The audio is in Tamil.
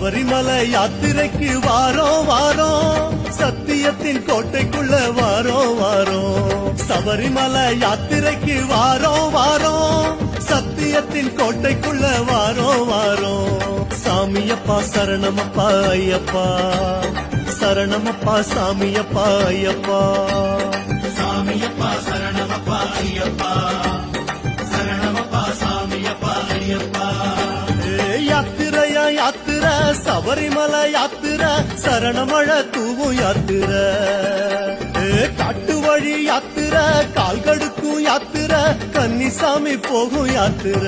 சபரிமலை யாத்திரைக்கு வாரோம் வாரோம், சத்தியத்தின் கோட்டைக்குள்ள வாரோம் வாரோம். சபரிமலை யாத்திரைக்கு வாரோம் வாரோம், சத்தியத்தின் கோட்டைக்குள்ள வாரோம் வாரோம். சாமியப்பா சரணமப்பா ஐயப்பா, சரணமப்பா சாமியப்பா ஐயப்பா. சாமியப்பா சரணமப்பா ஐயப்பா, சரணமப்பா சாமியப்பா ஐயப்பா. யாத்திரையா யாத்திர சபரிமலை யாத்திர, சரணமழை தூவும் யாத்திர. காட்டு வழி யாத்திர, கால் கடுக்கும் யாத்திர, கன்னிசாமி போகும் யாத்திர.